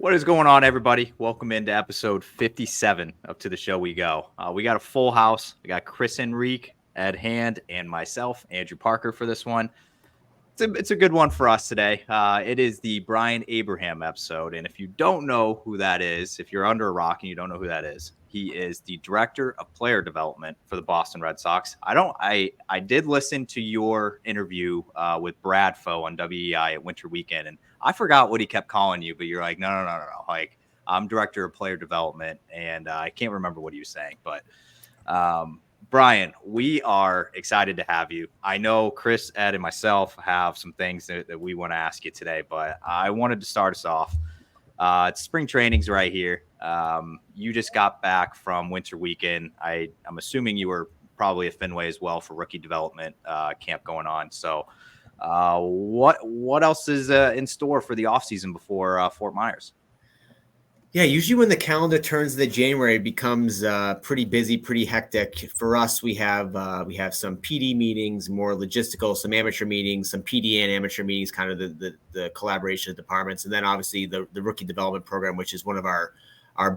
What is going on, everybody? Welcome into episode 57 of To The Show We Go. We got a full house. I got Chris Henrique, Ed Hand, and myself, Andrew Parker, for this one. It's a good one for us today. It is the Brian Abraham episode. And if you don't know who that is, if you're under a rock and you don't know who that is, he is the director of player development for the Boston Red Sox. I did listen to your interview with Brad Foe on WEI at Winter Weekend, and I forgot what he kept calling you, but you're like, no. Like, I'm director of player development, and I can't remember what he was saying, but Brian, we are excited to have you. I know Chris, Ed, and myself have some things that we want to ask you today, but I wanted to start us off. It's spring training's right here. You just got back from Winter Weekend. I'm assuming you were probably at Fenway as well for rookie development camp going on. So what else is in store for the offseason before Fort Myers? Yeah, usually when the calendar turns into January, it becomes pretty busy, pretty hectic. For us, we have some PD meetings, more logistical, some amateur meetings, some PD and amateur meetings, kind of the collaboration of departments, and then obviously the rookie development program, which is one of our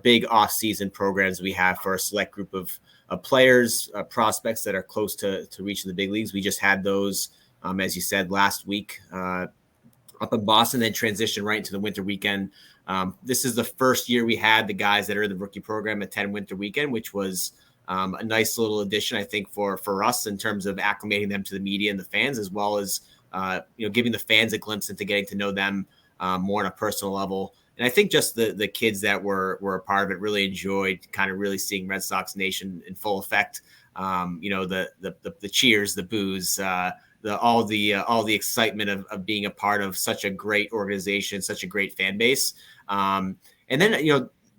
big off-season programs we have for a select group of players, prospects that are close to reaching the big leagues. We just had those, as you said, last week up in Boston, then transitioned right into the Winter Weekend. This is the first year we had the guys that are in the rookie program attend Winter Weekend, which was a nice little addition, I think, for us in terms of acclimating them to the media and the fans, as well as giving the fans a glimpse into getting to know them more on a personal level. And I think just the kids that were a part of it really enjoyed kind of really seeing Red Sox Nation in full effect. The cheers, the boos, all the excitement of being a part of such a great organization, such a great fan base. And then,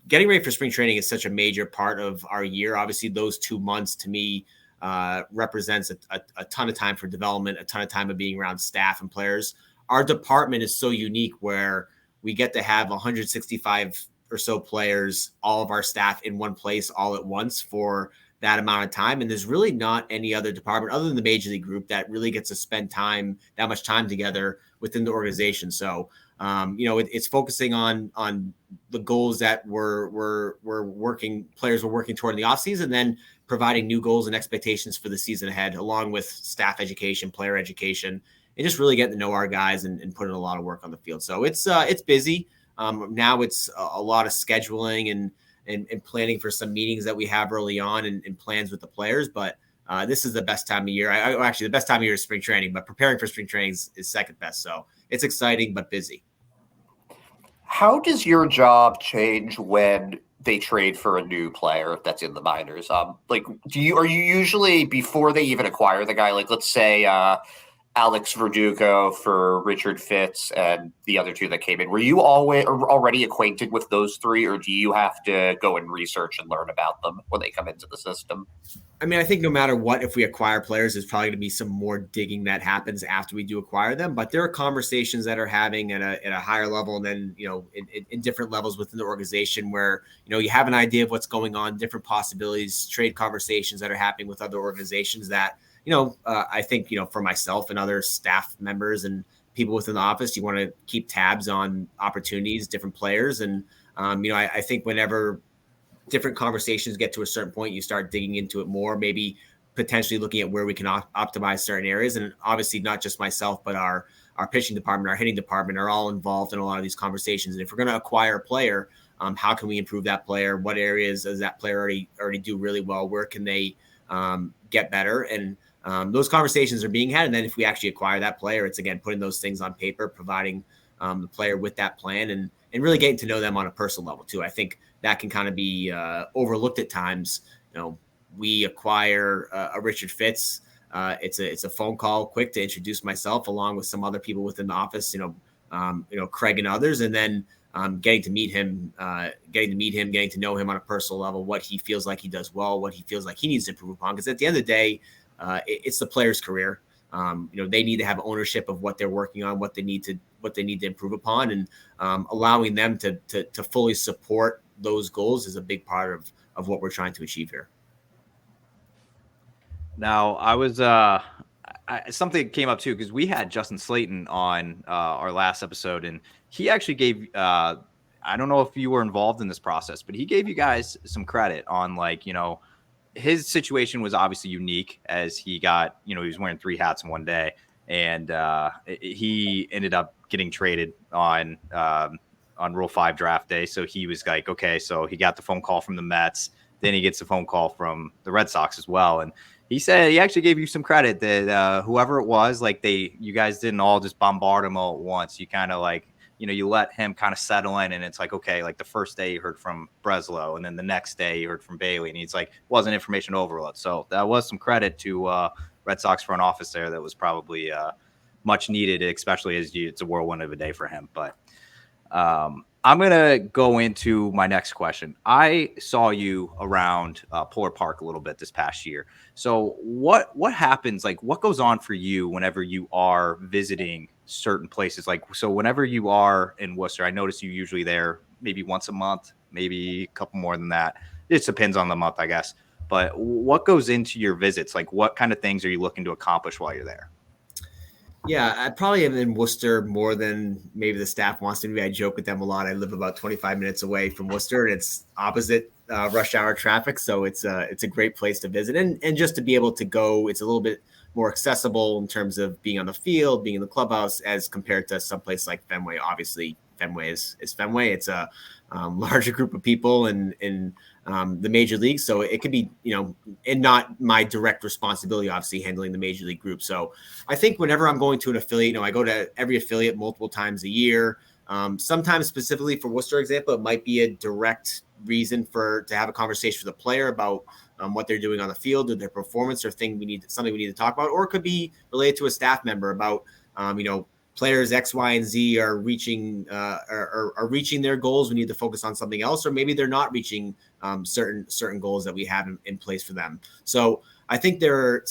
getting ready for spring training is such a major part of our year. Obviously, those 2 months to me represents a ton of time for development, a ton of time of being around staff and players. Our department is so unique where we get to have 165 or so players, all of our staff in one place all at once for that amount of time. And there's really not any other department other than the major league group that really gets to spend that much time together within the organization. So, it's focusing on the goals that players were working toward in the offseason, then providing new goals and expectations for the season ahead, along with staff education, player education, and just really getting to know our guys and putting a lot of work on the field. So it's busy. Now it's a lot of scheduling and planning for some meetings that we have early on and plans with the players. But this is the best time of year. Actually, the best time of year is spring training, but preparing for spring training is second best. So it's exciting, but busy. How does your job change when they trade for a new player that's in the minors? Are you usually, before they even acquire the guy, like let's say Alex Verdugo for Richard Fitz and the other two that came in, were you already acquainted with those three, or do you have to go and research and learn about them when they come into the system? I mean, I think no matter what, if we acquire players, there's probably going to be some more digging that happens after we do acquire them. But there are conversations that are having at a higher level, and then in different levels within the organization where you have an idea of what's going on, different possibilities, trade conversations that are happening with other organizations that. I think, for myself and other staff members and people within the office, you want to keep tabs on opportunities, different players. And, I think whenever different conversations get to a certain point, you start digging into it more, maybe potentially looking at where we can optimize certain areas. And obviously not just myself, but our pitching department, our hitting department are all involved in a lot of these conversations. And if we're going to acquire a player, how can we improve that player? What areas does that player already do really well? Where can they get better? And those conversations are being had. And then if we actually acquire that player, it's again, putting those things on paper, providing the player with that plan and really getting to know them on a personal level too. I think that can kind of be overlooked at times. We acquire a Richard Fitz. It's a phone call quick to introduce myself along with some other people within the office, Craig and others. And then getting to meet him, getting to know him on a personal level, what he feels like he does well, what he feels like he needs to improve upon. Because at the end of the day, it's the player's career. They need to have ownership of what they're working on, what they need to improve upon, and allowing them to fully support those goals is a big part of what we're trying to achieve here. Now, I was something came up too because we had Justin Slayton on our last episode, and he actually gave I don't know if you were involved in this process, but he gave you guys some credit on his situation was obviously unique as he got, he was wearing 3 hats in one day, and he ended up getting traded on Rule 5 draft day. So he was like, okay, so he got the phone call from the Mets, then he gets the phone call from the Red Sox as well, and he said he actually gave you some credit that whoever it was, you guys didn't all just bombard him all at once. You kind of you let him kind of settle in, and it's like, okay, like the first day you heard from Breslow, and then the next day you heard from Bailey, and he's like, wasn't information overload. So that was some credit to Red Sox front office there. That was probably much needed, especially as it's a whirlwind of a day for him. But I'm going to go into my next question. I saw you around Polar Park a little bit this past year. So what happens, what goes on for you whenever you are visiting certain places? So whenever you are in Worcester, I notice you usually there maybe once a month, maybe a couple more than that. It depends on the month, I guess. But what goes into your visits? What kind of things are you looking to accomplish while you're there? Yeah, I probably am in Worcester more than maybe the staff wants to be. I joke with them a lot. I live about 25 minutes away from Worcester, and it's opposite rush hour traffic. So it's a great place to visit. And just to be able to go, it's a little bit more accessible in terms of being on the field, being in the clubhouse, as compared to someplace like Fenway. Obviously, Fenway is Fenway. It's a larger group of people and the major leagues. So it could be, and not my direct responsibility, obviously, handling the major league group. So I think whenever I'm going to an affiliate, I go to every affiliate multiple times a year. Sometimes specifically for Worcester example, it might be a direct reason to have a conversation with a player about what they're doing on the field or their performance or something we need to talk about, or it could be related to a staff member about, players X, Y, and Z are reaching reaching their goals. We need to focus on something else, or maybe they're not reaching certain goals that we have in place for them. So I think there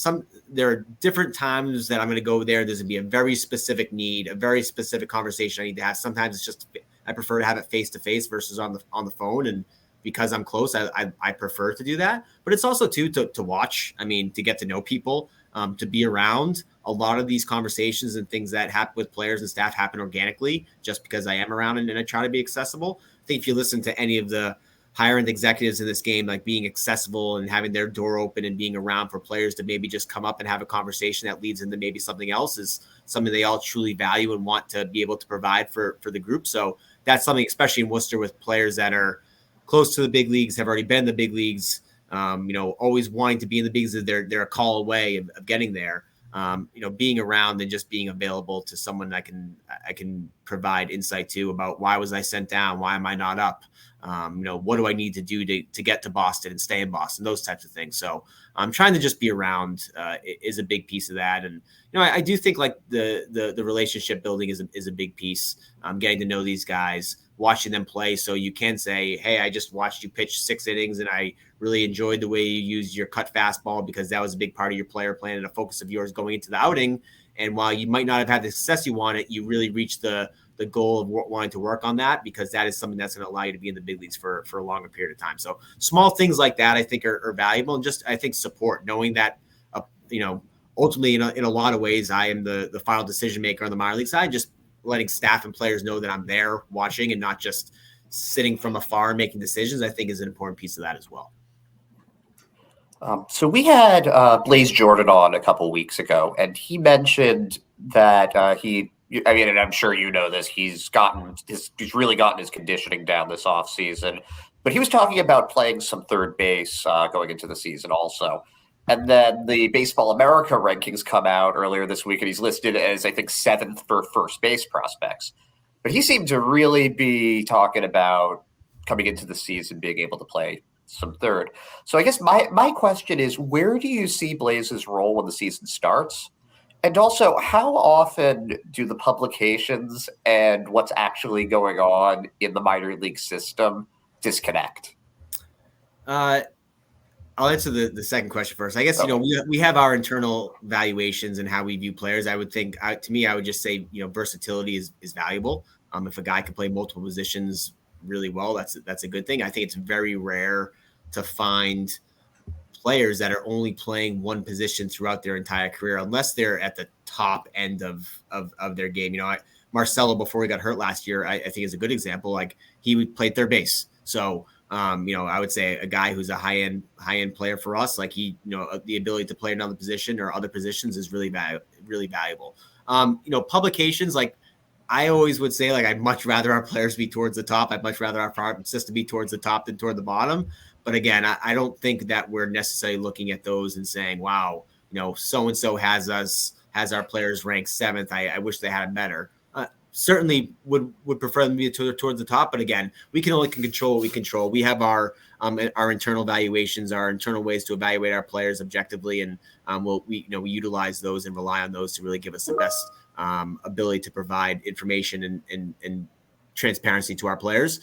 are different times that I'm going to go there. There's going to be a very specific need, a very specific conversation I need to have. Sometimes it's just I prefer to have it face to face versus on the phone, and because I'm close, I prefer to do that. But it's also to watch. I mean, to get to know people, to be around. A lot of these conversations and things that happen with players and staff happen organically just because I am around and I try to be accessible. I think if you listen to any of the higher end executives in this game, like being accessible and having their door open and being around for players to maybe just come up and have a conversation that leads into maybe something else is something they all truly value and want to be able to provide for the group. So that's something, especially in Worcester with players that are close to the big leagues, have already been in the big leagues, always wanting to be in the bigs. They're a call away of getting there. Being around and just being available to someone I can provide insight to about why was I sent down? Why am I not up? What do I need to do to get to Boston and stay in Boston? Those types of things. So I'm trying to just be around is a big piece of that. And, I do think like the relationship building is a big piece. Getting to know these guys, watching them play. So you can say, hey, I just watched you pitch 6 innings and I really enjoyed the way you used your cut fastball because that was a big part of your player plan and a focus of yours going into the outing. And while you might not have had the success you wanted, you really reached the goal of wanting to work on that because that is something that's going to allow you to be in the big leagues for a longer period of time. So small things like that, I think are valuable. And just, I think support, knowing that, ultimately in a lot of ways, I am the final decision maker on the minor league side, just letting staff and players know that I'm there watching and not just sitting from afar making decisions, I think is an important piece of that as well. So we had Blaze Jordan on a couple weeks ago, and he mentioned that and I'm sure you know this, he's really gotten his conditioning down this offseason, but he was talking about playing some third base going into the season also. And then the Baseball America rankings come out earlier this week, and he's listed as, I think, 7th for first base prospects. But he seemed to really be talking about coming into the season being able to play some third. So I guess my question is, where do you see Blaze's role when the season starts? And also, how often do the publications and what's actually going on in the minor league system disconnect? I'll answer the second question first. I guess, we have our internal valuations and how we view players. I would think, to me, I would just say, versatility is valuable. If a guy can play multiple positions really well, that's a good thing. I think it's very rare to find players that are only playing one position throughout their entire career, unless they're at the top end of their game. Marcelo before he got hurt last year, I think is a good example. Like he played third base. So, I would say a guy who's a high end player for us, like he, the ability to play another position or other positions is really valuable. Publications, like I always would say, like I'd much rather our players be towards the top. I'd much rather our farm system be towards the top than toward the bottom. But again, I don't think that we're necessarily looking at those and saying, wow, so-and-so has our players ranked 7th. I wish they had it better. Certainly would prefer them to be towards the top. But again, we can only control what we control. We have our internal valuations, our internal ways to evaluate our players objectively. And we utilize those and rely on those to really give us the best ability to provide information and transparency to our players.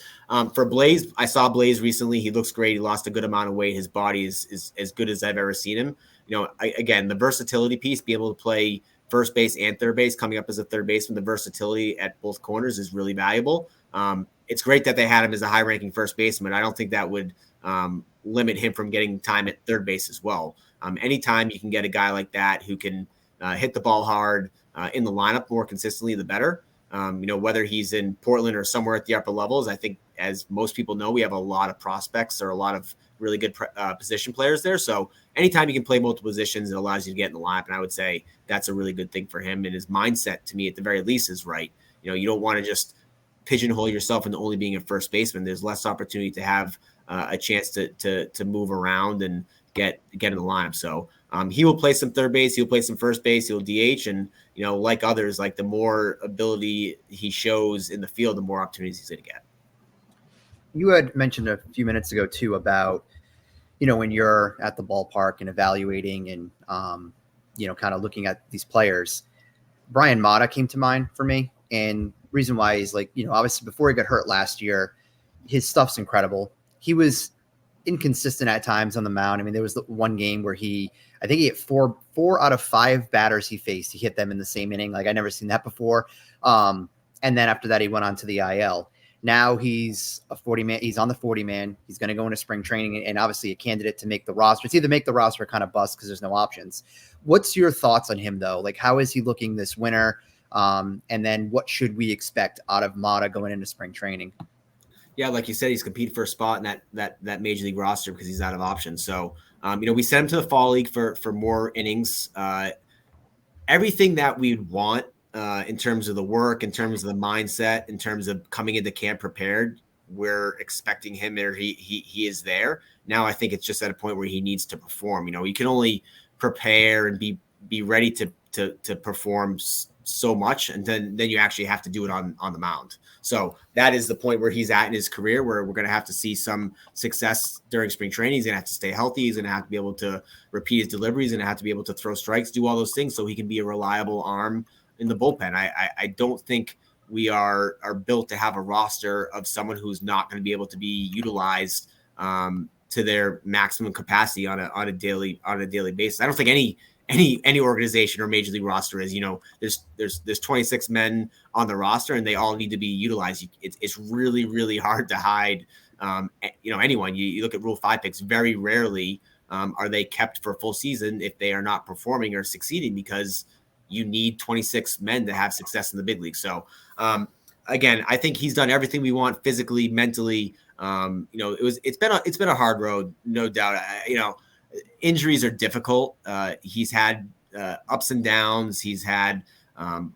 For Blaze, I saw Blaze recently. He looks great. He lost a good amount of weight. His body is as good as I've ever seen him. Again, the versatility piece, be able to play first base and third base, coming up as a third baseman, the versatility at both corners is really valuable. It's great that they had him as a high-ranking first baseman. I don't think that would limit him from getting time at third base as well. Anytime you can get a guy like that who can hit the ball hard in the lineup more consistently, the better. Whether he's in Portland or somewhere at the upper levels, I think, as most people know, we have a lot of prospects or a lot of really good position players there. So anytime you can play multiple positions, it allows you to get in the lineup. And I would say that's a really good thing for him. And his mindset, to me, at the very least, is right. You don't want to just pigeonhole yourself into only being a first baseman. There's less opportunity to have a chance to move around and get in the lineup. So he will play some third base. He'll play some first base. He'll DH. And, like others, like the more ability he shows in the field, the more opportunities he's going to get. You had mentioned a few minutes ago, too, about, when you're at the ballpark and evaluating and, kind of looking at these players. Brian Mata came to mind for me. And reason why is obviously before he got hurt last year, his stuff's incredible. He was inconsistent at times on the mound. I mean, there was the one game where I think he hit four out of 5 batters he faced. He hit them in the same inning. Like I never seen that before. And then after that, he went on to the IL. Now he's a 40-man. He's on the 40-man. He's going to go into spring training and obviously a candidate to make the roster. It's either make the roster or kind of bust because there's no options. What's your thoughts on him, though? Like, how is he looking this winter? And then what should we expect out of Mata going into spring training? Yeah, like you said, he's competing for a spot in that major league roster because he's out of options. So, we sent him to the fall league for more innings. Everything that we'd want in terms of the work, in terms of the mindset, in terms of coming into camp prepared, we're expecting him there. He is there. Now I think it's just at a point where he needs to perform. You can only prepare and be ready to perform so much, and then you actually have to do it on the mound. So that is the point where he's at in his career, where we're going to have to see some success during spring training. He's going to have to stay healthy. He's going to have to be able to repeat his deliveries, and have to be able to throw strikes, do all those things so he can be a reliable arm in the bullpen. I don't think we are built to have a roster of someone who's not going to be able to be utilized to their maximum capacity on a daily basis. I don't think any organization or major league roster is. There's 26 men on the roster and they all need to be utilized. It's really, really hard to hide anyone. You look at Rule 5 picks, very rarely are they kept for full season if they are not performing or succeeding, because you need 26 men to have success in the big league. So again, I think he's done everything we want physically, mentally. It's been a hard road, no doubt. Injuries are difficult. He's had ups and downs. He's had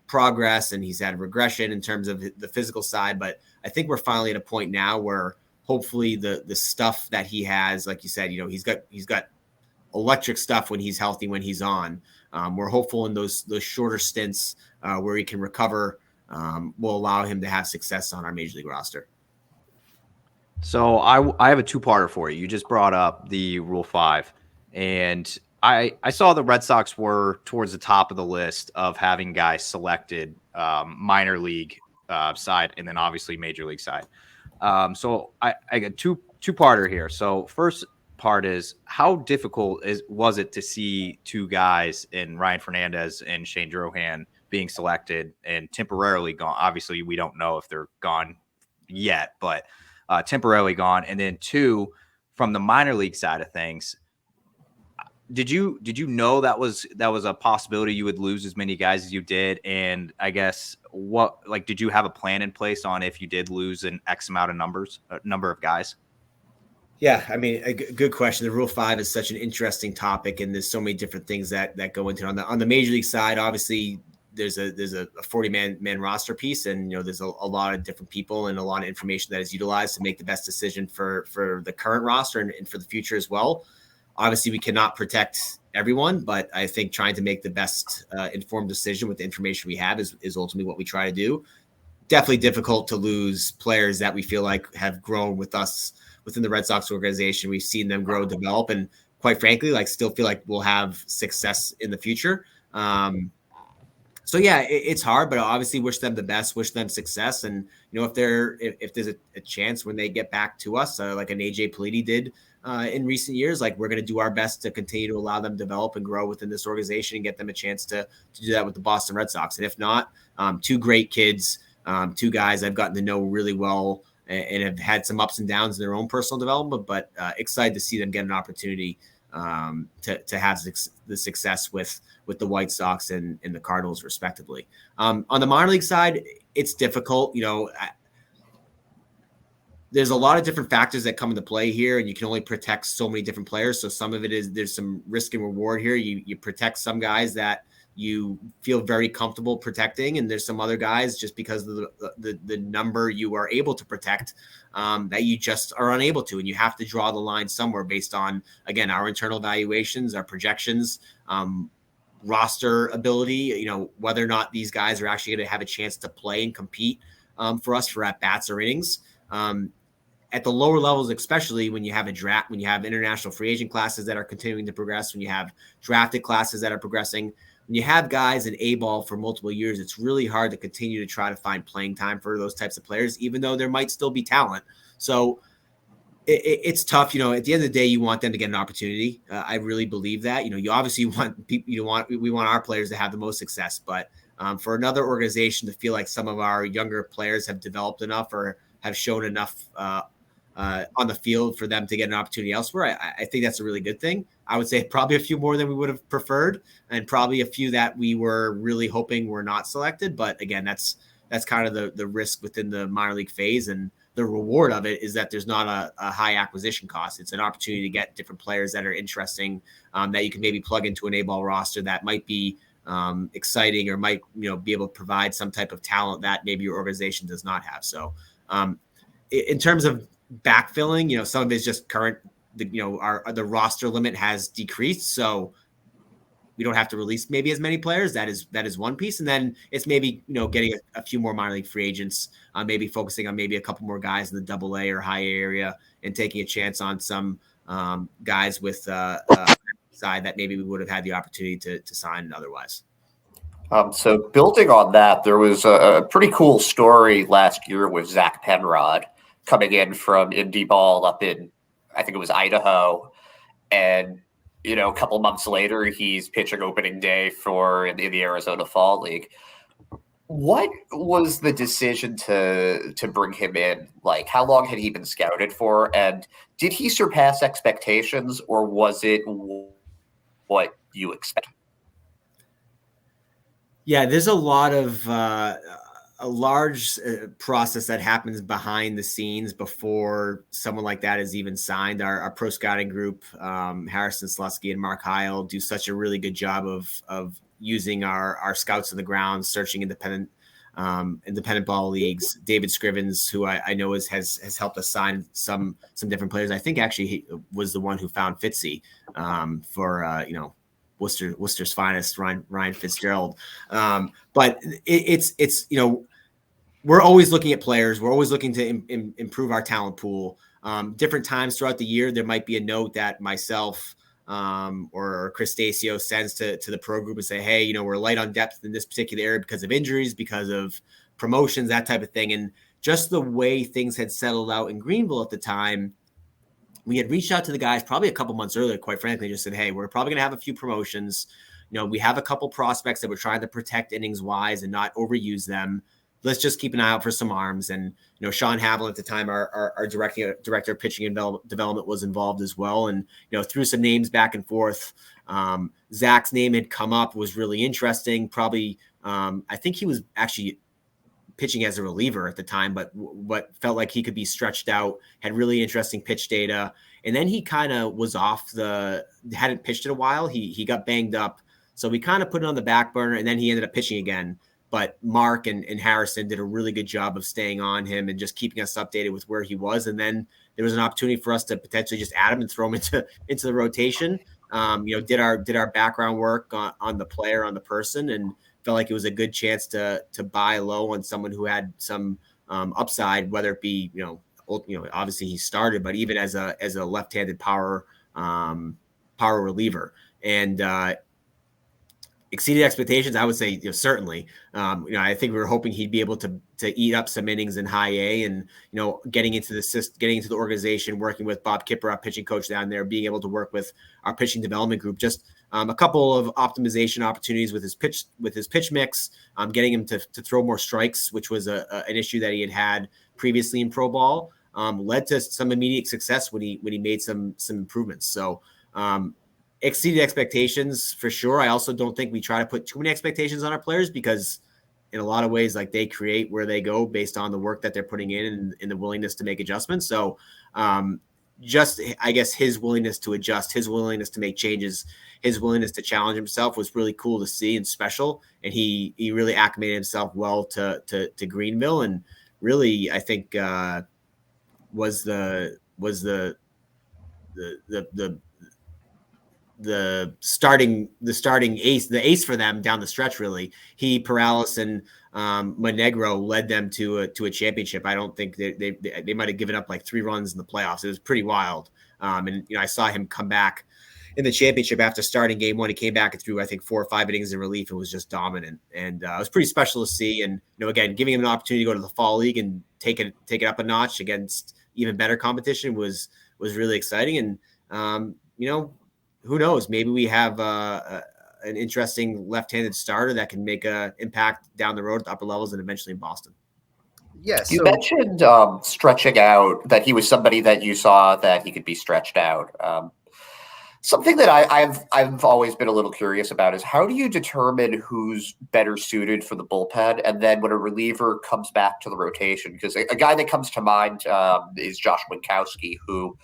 progress and he's had regression in terms of the physical side. But I think we're finally at a point now where hopefully the stuff that he has, like you said, he's got electric stuff when he's healthy, when he's on. We're hopeful in those shorter stints where he can recover will allow him to have success on our major league roster. So I have a two-parter for you. You just brought up the Rule 5, and I saw the Red Sox were towards the top of the list of having guys selected minor league side and then obviously major league side. So I got two-parter here. So first part is, how difficult was it to see two guys in Ryan Fernandez and Shane Drohan being selected and temporarily gone? Obviously, we don't know if they're gone yet, but temporarily gone. And then two, from the minor league side of things, did you know that was a possibility you would lose as many guys as you did? And I guess did you have a plan in place on if you did lose an X amount of number of guys? Yeah, I mean, a good question. The Rule 5 is such an interesting topic, and there's so many different things that go into it. On the major league side, obviously, there's a 40-man roster piece, and there's a lot of different people and a lot of information that is utilized to make the best decision for the current roster and for the future as well. Obviously, we cannot protect everyone, but I think trying to make the best informed decision with the information we have is ultimately what we try to do. Definitely difficult to lose players that we feel like have grown with us within the Red Sox organization. We've seen them grow, develop, and quite frankly, still feel like we'll have success in the future. So yeah, it's hard, but I obviously wish them the best, wish them success. And, if there's a chance when they get back to us, like an AJ Politi did in recent years, we're going to do our best to continue to allow them to develop and grow within this organization and get them a chance to do that with the Boston Red Sox. And if not, two great kids, two guys I've gotten to know really well and have had some ups and downs in their own personal development, but excited to see them get an opportunity to have the success with the White Sox and the Cardinals respectively. On the minor league side, it's difficult. There's a lot of different factors that come into play here, and you can only protect so many different players. So some of it is there's some risk and reward here. You protect some guys that you feel very comfortable protecting, and there's some other guys just because of the number you are able to protect that you just are unable to, and you have to draw the line somewhere based on, again, our internal evaluations, our projections, roster ability, whether or not these guys are actually going to have a chance to play and compete for us for at bats or innings. At the lower levels, especially when you have a draft, when you have international free agent classes that are continuing to progress, when you have drafted classes that are progressing, when you have guys in A-ball for multiple years, it's really hard to continue to try to find playing time for those types of players, even though there might still be talent. So it's tough. At the end of the day, you want them to get an opportunity. I really believe that. You obviously want people. We want our players to have the most success, but for another organization to feel like some of our younger players have developed enough or have shown enough on the field for them to get an opportunity elsewhere, I think that's a really good thing. I would say probably a few more than we would have preferred, and probably a few that we were really hoping were not selected. But again, that's kind of the risk within the minor league phase, and the reward of it is that there's not a high acquisition cost. It's an opportunity to get different players that are interesting, that you can maybe plug into an A-ball roster that might be exciting or might be able to provide some type of talent that maybe your organization does not have. So in terms of backfilling, some of it is just current. The roster limit has decreased, so we don't have to release maybe as many players. That is one piece, and then it's maybe getting a few more minor league free agents, maybe focusing on maybe a couple more guys in the Double-A or high A area, and taking a chance on some guys with side that maybe we would have had the opportunity to sign otherwise. So building on that, there was a pretty cool story last year with Zach Penrod coming in from indie ball up in, I think it was Idaho. And, a couple months later, he's pitching opening day in the Arizona Fall League. What was the decision to bring him in? How long had he been scouted for? And did he surpass expectations, or was it what you expected? Yeah, there's a lot of a large process that happens behind the scenes before someone like that is even signed. Our pro scouting group, Harrison Slusky and Mark Heil, do such a really good job of using our scouts on the ground, searching independent ball leagues. David Scrivens, who I know has helped us sign some different players. I think actually he was the one who found Fitzy for Worcester's finest, Ryan Fitzgerald. But it's we're always looking at players. We're always looking to improve our talent pool. Different times throughout the year, there might be a note that myself or Chris Stacio sends to the pro group and say, hey, we're light on depth in this particular area because of injuries, because of promotions, that type of thing. And just the way things had settled out in Greenville at the time, we had reached out to the guys probably a couple months earlier, quite frankly, just said, hey, we're probably going to have a few promotions. We have a couple prospects that we're trying to protect innings wise and not overuse them. let's just keep an eye out for some arms. And, Sean Havlin at the time, our director of pitching and development was involved as well. And, threw some names back and forth. Zach's name had come up, was really interesting. Probably, I think he was actually pitching as a reliever at the time, but felt like he could be stretched out, had really interesting pitch data. And then he kind of was hadn't pitched in a while. He got banged up. So we kind of put it on the back burner, and then he ended up pitching again. But Mark and Harrison did a really good job of staying on him and just keeping us updated with where he was. And then there was an opportunity for us to potentially just add him and throw him into the rotation. Did our background work on the player, on the person, and felt like it was a good chance to buy low on someone who had some upside, whether it be, obviously he started, but even as a left-handed power reliever. And exceeded expectations, I would say, certainly. I think we were hoping he'd be able to eat up some innings in high A, and getting into the organization, working with Bob Kipper, our pitching coach down there, being able to work with our pitching development group, just a couple of optimization opportunities with his pitch mix, getting him to throw more strikes, which was an issue that he had previously in pro ball, led to some immediate success when he made some improvements. So exceeded expectations for sure. I also don't think we try to put too many expectations on our players, because in a lot of ways, like, they create where they go based on the work that they're putting in and the willingness to make adjustments. So just, I guess, his willingness to adjust, his willingness to make changes, his willingness to challenge himself was really cool to see and special. And he really acclimated himself well to Greenville, and really, I think, was the starting ace, the ace for them down the stretch. Really, he, Perales, and Monegro led them to a championship. I don't think they might have given up like 3 runs in the playoffs. It was pretty wild. And I saw him come back in the championship after starting game 1. He came back and threw, I think, 4 or 5 innings in relief and was just dominant. And it was pretty special to see. And again, giving him an opportunity to go to the fall league and take it up a notch against even better competition was really exciting. And who knows? Maybe we have an interesting left-handed starter that can make an impact down the road at the upper levels and eventually in Boston. Yes. You mentioned stretching out, that he was somebody that you saw that he could be stretched out. Something that I've always been a little curious about is, how do you determine who's better suited for the bullpen? And then when a reliever comes back to the rotation, because a guy that comes to mind is Josh Winkowski, who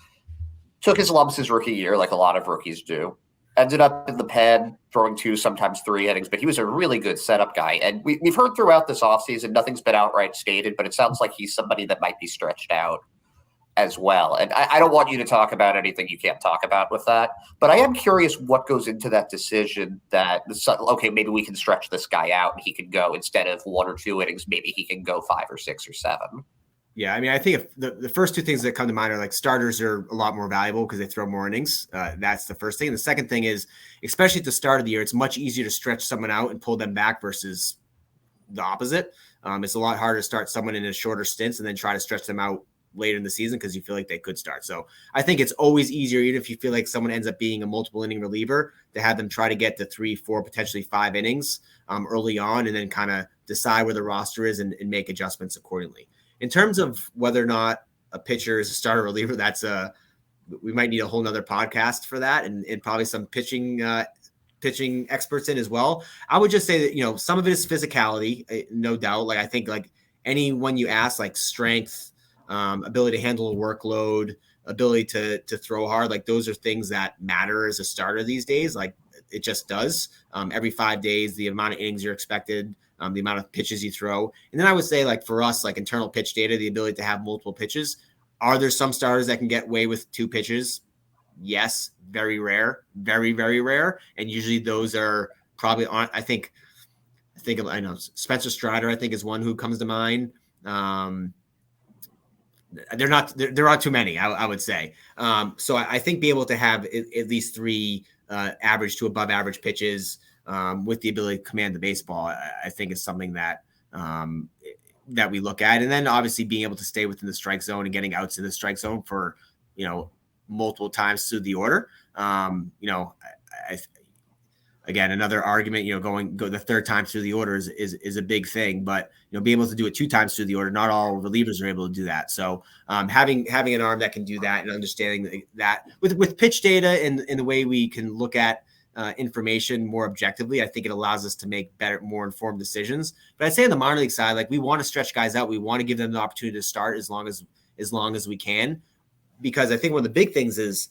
took his lumps his rookie year, like a lot of rookies do. Ended up in the pen, throwing 2, sometimes 3 innings, but he was a really good setup guy. And we've heard throughout this offseason, nothing's been outright stated, but it sounds like he's somebody that might be stretched out as well. And I don't want you to talk about anything you can't talk about with that, but I am curious what goes into that decision that, okay, maybe we can stretch this guy out and he can go, instead of 1 or 2 innings, maybe he can go 5 or 6 or 7. Yeah, I mean, I think if the first 2 things that come to mind are, like, starters are a lot more valuable because they throw more innings. That's the first thing. And the second thing is, especially at the start of the year, it's much easier to stretch someone out and pull them back versus the opposite. It's a lot harder to start someone in a shorter stints and then try to stretch them out later in the season because you feel like they could start. So I think it's always easier, even if you feel like someone ends up being a multiple inning reliever, to have them try to get to 3, 4, potentially 5 innings early on, and then kind of decide where the roster is and make adjustments accordingly. In terms of whether or not a pitcher is a starter reliever, we might need a whole nother podcast for that, and probably some pitching experts in as well. I would just say that, some of it is physicality, no doubt. Like, I think, like, anyone you ask, like, strength, ability to handle a workload, ability to throw hard, like, those are things that matter as a starter these days. Like, it just does. Every 5 days, the amount of innings you're expected, the amount of pitches you throw. And then I would say, like, for us, like, internal pitch data, the ability to have multiple pitches. Are there some starters that can get away with 2 pitches? Yes. Very rare, very, very rare. And usually those are probably on, I know Spencer Strider, I think, is one who comes to mind. There aren't too many, I would say. So I think be able to have at least 3 average to above average pitches with the ability to command the baseball, I think is something that we look at. And then obviously being able to stay within the strike zone and getting outs in the strike zone for, multiple times through the order. I again, another argument, go the third time through the order is a big thing, but be able to do it 2 times through the order, not all relievers are able to do that. So having an arm that can do that and understanding that with pitch data and the way we can look at information more objectively, I think it allows us to make better, more informed decisions. But I'd say on the minor league side, like we want to stretch guys out. We want to give them the opportunity to start as long as we can, because I think one of the big things is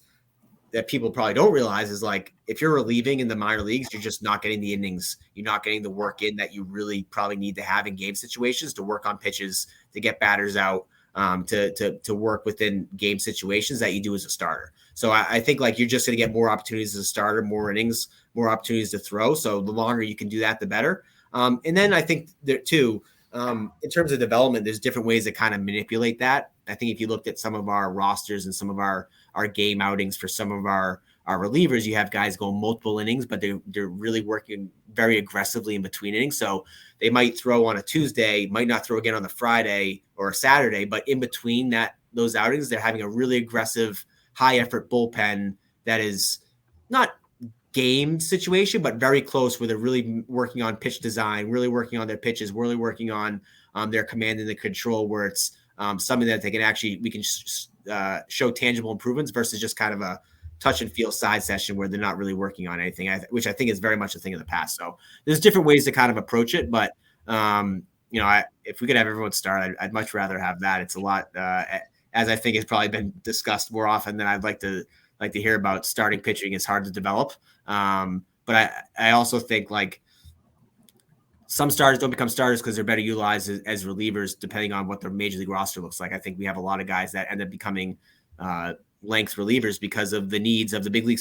that people probably don't realize is like, if you're relieving in the minor leagues, you're just not getting the innings. You're not getting the work in that you really probably need to have in game situations to work on pitches, to get batters out, to work within game situations that you do as a starter. So I think like you're just going to get more opportunities as a starter, more innings, more opportunities to throw. So the longer you can do that, the better. And then I think that too, in terms of development, there's different ways to kind of manipulate that. I think if you looked at some of our rosters and some of our game outings for some of our relievers, you have guys go multiple innings, but they're really working very aggressively in between innings. So they might throw on a Tuesday, might not throw again on the Friday or a Saturday, but in between those outings, they're having a really aggressive, high effort bullpen that is not game situation, but very close, where they're really working on pitch design, really working on their pitches, really working on their command and the control, where it's something that we can show tangible improvements versus just kind of a touch and feel side session where they're not really working on anything, which I think is very much a thing of the past. So there's different ways to kind of approach it, but if we could have everyone start, I'd much rather have that. It's a lot, as I think has probably been discussed more often than I'd like to hear about. Starting pitching is hard to develop. But I also think like some starters don't become starters because they're better utilized as relievers, depending on what their major league roster looks like. I think we have a lot of guys that end up becoming length relievers because of the needs of the big league,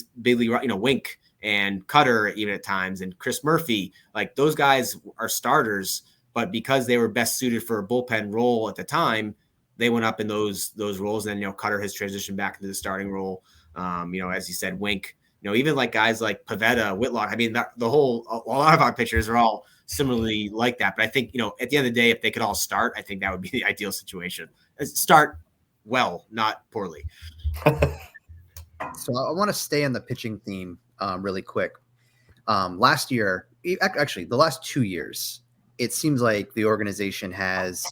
Wink and Cutter even at times, and Chris Murphy. Like those guys are starters, but because they were best suited for a bullpen role at the time, they went up in those roles. And then, Cutter has transitioned back into the starting role. As you said, Wink, even like guys like Pavetta, Whitlock. I mean, a lot of our pitchers are all similarly like that. But I think, at the end of the day, if they could all start, I think that would be the ideal situation. Start well, not poorly. So I want to stay on the pitching theme really quick. Last year, actually the last 2 years, it seems like the organization has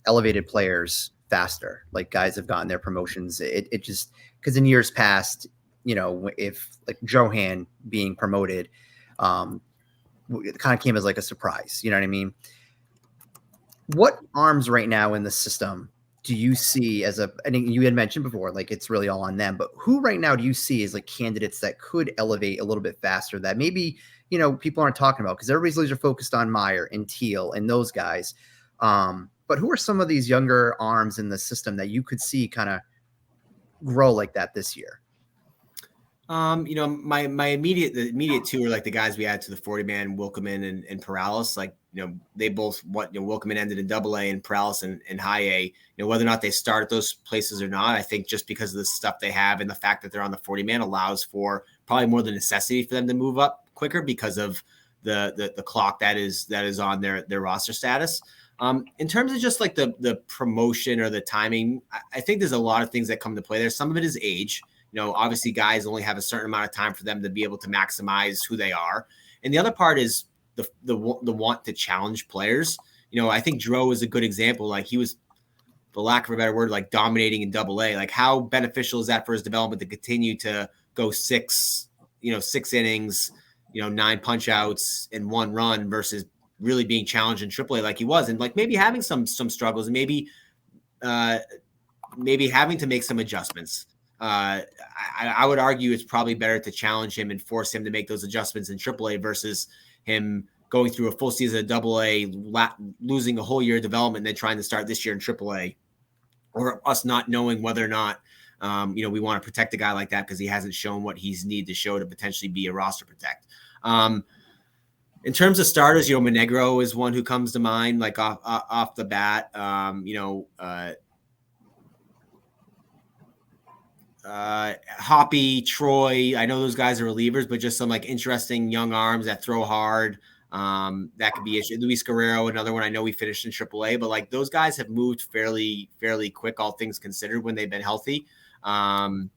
elevated players faster. Like guys have gotten their promotions. It just, because in years past, if like Johan being promoted, it kind of came as like a surprise. You know what I mean? What arms right now in the system do you see I think you had mentioned before, like it's really all on them, but who right now do you see as like candidates that could elevate a little bit faster that maybe, people aren't talking about, because everybody's laser focused on Meyer and Teal and those guys. But who are some of these younger arms in the system that you could see kind of grow like that this year? My immediate two are like the guys we add to the 40-man, Wilkeman and Perales. Like, they both, Wilkeman ended in Double A and Perales in High A. Whether or not they start at those places or not, I think just because of the stuff they have and the fact that they're on the 40-man allows for probably more the necessity for them to move up quicker because of the clock that is on their roster status. In terms of just like the promotion or the timing, I think there's a lot of things that come to play there. Some of it is age. Obviously guys only have a certain amount of time for them to be able to maximize who they are. And the other part is the want to challenge players. I think Dro is a good example. Like he was, for lack of a better word, like dominating in Double A. Like how beneficial is that for his development to continue to go 6 innings, 9 punch outs and 1 run versus really being challenged in Triple A like he was, and like maybe having some struggles and maybe having to make some adjustments. I would argue it's probably better to challenge him and force him to make those adjustments in AAA versus him going through a full season of AA, losing a whole year of development, and then trying to start this year in AAA, or us not knowing whether or not we want to protect a guy like that because he hasn't shown what he's need to show to potentially be a roster protect. In terms of starters, Monegro is one who comes to mind, like off the bat. Hoppy, Troy, I know those guys are relievers, but just some like interesting young arms that throw hard. That could be issue. Luis Guerrero, another one. I know we finished in AAA, but like those guys have moved fairly quick, all things considered, when they've been healthy. So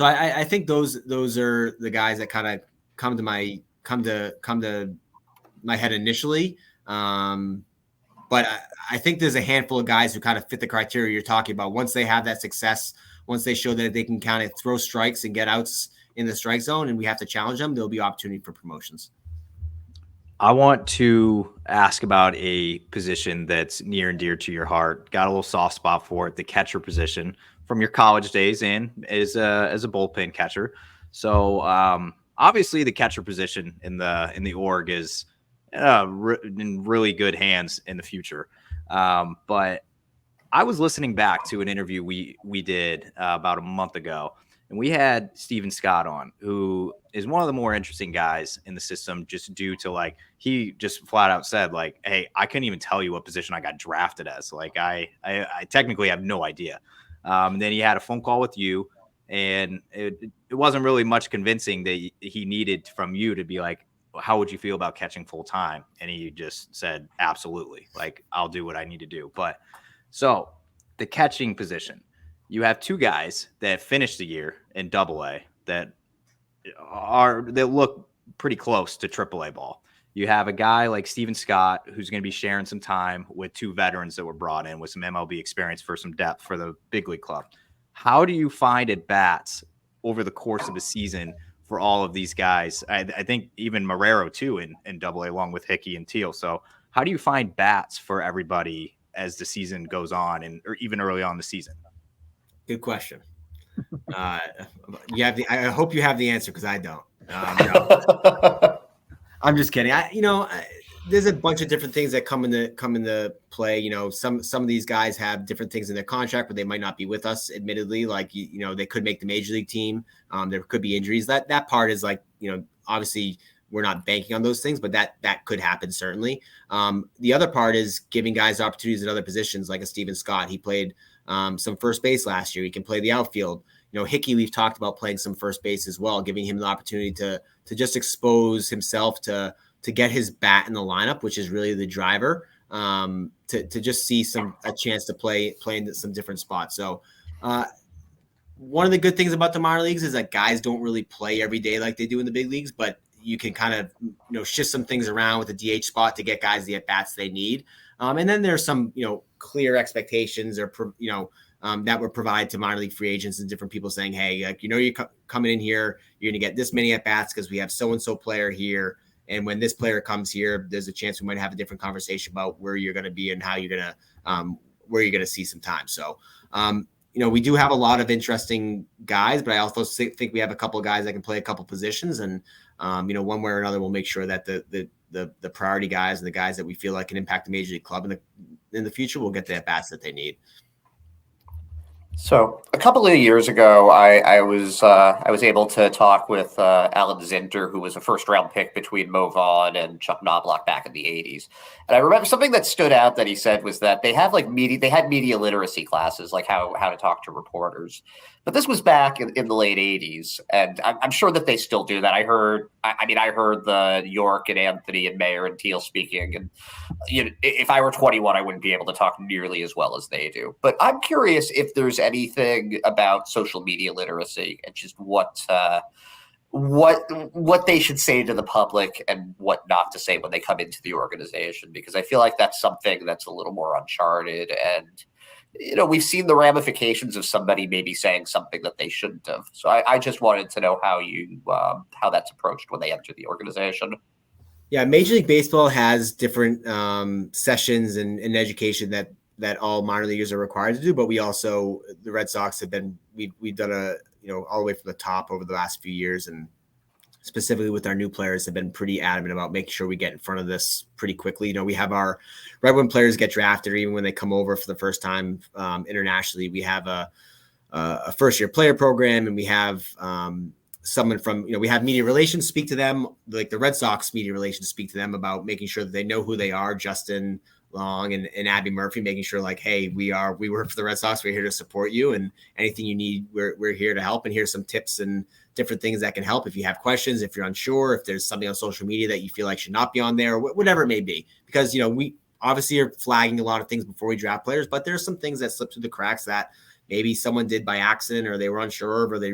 I think those are the guys that kind of come to my head initially. But I think there's a handful of guys who kind of fit the criteria you're talking about. Once they have that success, once they show that they can kind of throw strikes and get outs in the strike zone, and we have to challenge them, there'll be opportunity for promotions. I want to ask about a position that's near and dear to your heart. Got a little soft spot for it, the catcher position from your college days and as a bullpen catcher. So obviously the catcher position in the org is in really good hands in the future. But I was listening back to an interview we did about a month ago, and we had Steven Scott on, who is one of the more interesting guys in the system, just due to like, he just flat out said like, hey, I couldn't even tell you what position I got drafted as. Like I technically have no idea. And then he had a phone call with you, and it wasn't really much convincing that he needed from you to be like, how would you feel about catching full time? And he just said, absolutely. Like, I'll do what I need to do. But so the catching position, you have two guys that finished the year in AA that look pretty close to AAA ball. You have a guy like Steven Scott, who's going to be sharing some time with two veterans that were brought in with some MLB experience for some depth for the big league club. How do you find at bats over the course of the season for all of these guys? I think even Marrero too in AA, along with Hickey and Teal. So how do you find bats for everybody as the season goes on, or even early on in the season? Good question. I hope you have the answer, because I don't. No. I'm just kidding. There's a bunch of different things that come into play. Some of these guys have different things in their contract, but they might not be with us, admittedly. Like, they could make the major league team. There could be injuries. That part is like, obviously we're not banking on those things, but that could happen, certainly. The other part is giving guys opportunities at other positions, like a Steven Scott. He played some first base last year. He can play the outfield. Hickey, we've talked about playing some first base as well, giving him the opportunity to just expose himself to get his bat in the lineup, which is really the driver, to just see a chance to play in some different spots. So one of the good things about the minor leagues is that guys don't really play every day like they do in the big leagues, but you can kind of, shift some things around with the DH spot to get guys the at-bats they need. And then there's some, clear expectations or, that were provided to minor league free agents and different people saying, hey, like, you're coming in here, you're going to get this many at-bats because we have so-and-so player here. And when this player comes here, there's a chance we might have a different conversation about where you're going to be and how you're going to, where you're going to see some time. So, we do have a lot of interesting guys, but I also think we have a couple of guys that can play a couple positions. And, one way or another, we'll make sure that the priority guys and the guys that we feel like can impact the major league club in the future will get the at-bats that they need. So a couple of years ago, I was able to talk with Alan Zinter, who was a first-round pick between Mo Vaughn and Chuck Knobloch back in the 80s. And I remember something that stood out that he said was that they had media literacy classes, like how to talk to reporters. But this was back in the late 80s, and I'm sure that they still do that. I heard the York and Anthony and Mayer and Teal speaking, and if I were 21, I wouldn't be able to talk nearly as well as they do. But I'm curious if there's anything about social media literacy and just what they should say to the public and what not to say when they come into the organization, because I feel like that's something that's a little more uncharted, and we've seen the ramifications of somebody maybe saying something that they shouldn't have. So I just wanted to know how that's approached when they enter the organization. Yeah, Major League Baseball has different sessions and education that all minor leaguers are required to do, but we also, the Red Sox we've done all the way from the top over the last few years, and specifically with our new players have been pretty adamant about making sure we get in front of this pretty quickly. We have our right when players get drafted, or even when they come over for the first time internationally, we have a first year player program, and we have someone from, we have media relations speak to them, like the Red Sox media relations speak to them about making sure that they know who they are, Justin Long and Abby Murphy, making sure like, hey, we work for the Red Sox. We're here to support you, and anything you need, we're here to help. And here's some tips and different things that can help if you have questions, if you're unsure, if there's something on social media that you feel like should not be on there, whatever it may be. Because, we obviously are flagging a lot of things before we draft players, but there's some things that slip through the cracks that maybe someone did by accident, or they were unsure of, or they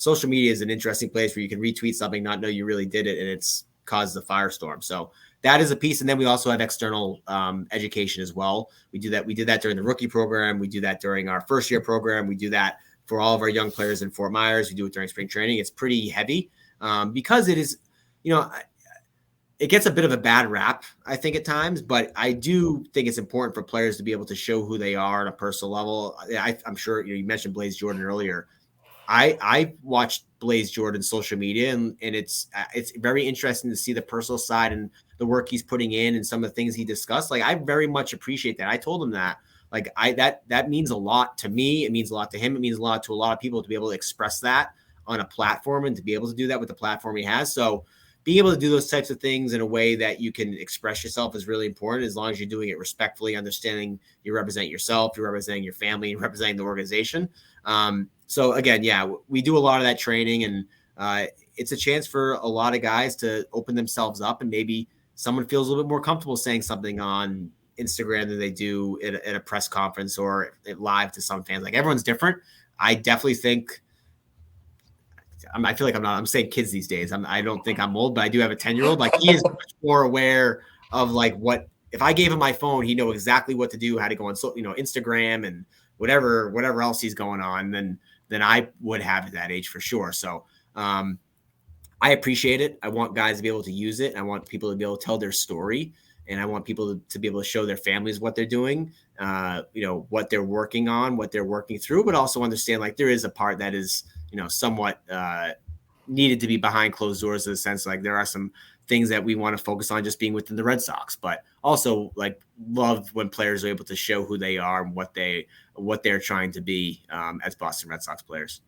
social media is an interesting place where you can retweet something, not know you really did it, and it's caused a firestorm. So that is a piece. And then we also have external education as well. We do that. We did that during the rookie program. We do that during our first year program. We do that for all of our young players in Fort Myers. We do it during spring training. It's pretty heavy because it is, it gets a bit of a bad rap, I think, at times, but I do think it's important for players to be able to show who they are on a personal level. I'm sure you mentioned Blaze Jordan earlier. I watched Blaze Jordan's social media, and it's very interesting to see the personal side and the work he's putting in and some of the things he discussed. Like, I very much appreciate that. I told him that. Like, that means a lot to me. It means a lot to him. It means a lot to a lot of people to be able to express that on a platform and to be able to do that with the platform he has. So being able to do those types of things in a way that you can express yourself is really important, as long as you're doing it respectfully, understanding you represent yourself, you're representing your family, you're representing the organization. So again, yeah, we do a lot of that training, and it's a chance for a lot of guys to open themselves up, and maybe someone feels a little bit more comfortable saying something on Instagram than they do at a press conference or live to some fans. Like, everyone's different. I definitely think, I feel like I'm saying kids these days. I don't think I'm old, but I do have a 10-year-old. Like, he is much more aware of, like, what, if I gave him my phone, he'd know exactly what to do, how to go on, Instagram and whatever else he's going on than I would have at that age, for sure. So I appreciate it. I want guys to be able to use it. I want people to be able to tell their story, and I want people to be able to show their families what they're doing, what they're working on, what they're working through, but also understand, like, there is a part that is, somewhat needed to be behind closed doors, in the sense, like, there are some things that we want to focus on just being within the Red Sox, but also, like, love when players are able to show who they are and what they're trying to be as Boston Red Sox players.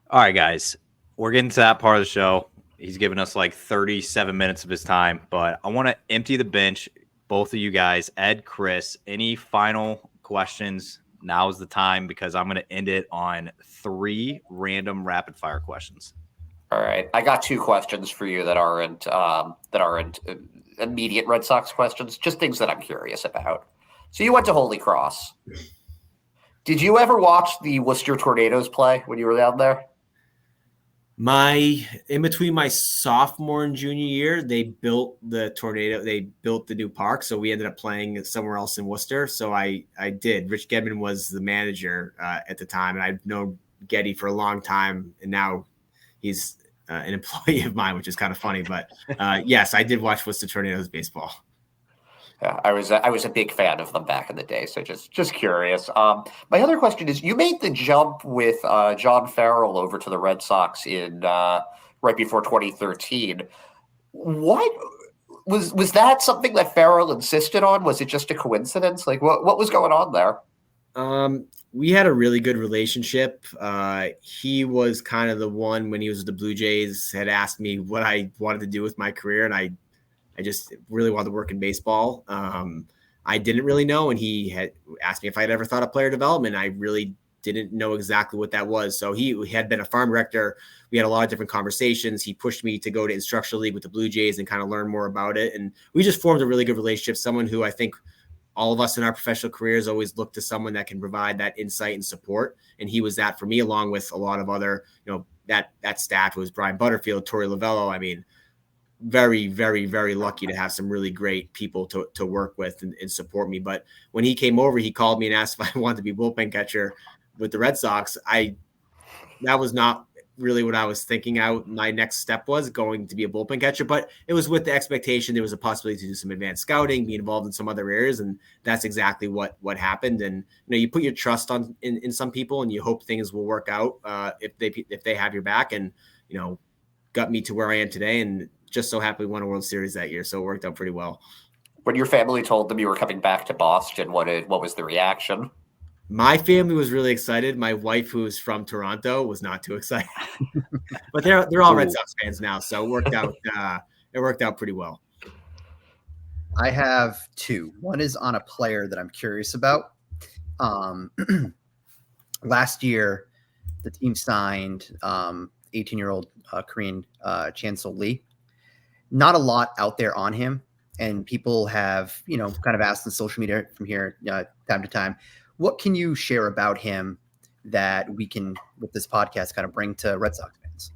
All right, guys, we're getting to that part of the show. He's given us like 37 minutes of his time, but I want to empty the bench. Both of you guys, Ed, Chris, any final questions? Now's the time, because I'm going to end it on 3 random rapid fire questions. All right, I got 2 questions for you that aren't immediate Red Sox questions, just things that I'm curious about. So you went to Holy Cross. Did you ever watch the Worcester Tornadoes play when you were down there? In between my sophomore and junior year, they built the new park. So we ended up playing somewhere else in Worcester. So I did. Rich Gedman was the manager at the time, and I've known Geddy for a long time, and now he's an employee of mine, which is kind of funny. But yes, I did watch Worcester Tornadoes baseball. Yeah, I was a big fan of them back in the day, so just curious. My other question is, you made the jump with John Farrell over to the Red Sox in right before 2013. What was that something that Farrell insisted on? Was it just a coincidence? Like, what was going on there? We had a really good relationship. He was kind of the one, when he was with the Blue Jays, had asked me what I wanted to do with my career, and I just really wanted to work in baseball. I didn't really know, and he had asked me if I'd ever thought of player development. I really didn't know exactly what that was. So he had been a farm director. We had a lot of different conversations. He pushed me to go to instructional league with the Blue Jays and kind of learn more about it. And we just formed a really good relationship. Someone who I think all of us in our professional careers always look to someone that can provide that insight and support. And he was that for me, along with a lot of other, that staff was Brian Butterfield, Torey Lovello. I mean, very, very, very lucky to have some really great people to work with and support me. But when he came over, he called me and asked if I wanted to be bullpen catcher with the Red Sox. That was not really what I was thinking my next step was going to be a bullpen catcher, but it was with the expectation there was a possibility to do some advanced scouting, be involved in some other areas. And that's exactly what happened. And, you put your trust in some people, and you hope things will work out if they have your back, and, got me to where I am today. And just so happy we won a World Series that year. So it worked out pretty well. When your family told them you were coming back to Boston, what was the reaction? My family was really excited. My wife, who is from Toronto, was not too excited. But they're all Red Sox fans now, so it worked out. It worked out pretty well. I have 2. One is on a player that I'm curious about. Last year, the team signed 18-year-old Korean Chansol Lee. Not a lot out there on him, and people have, kind of asked on social media from here time to time, what can you share about him that we can, with this podcast, kind of bring to Red Sox fans?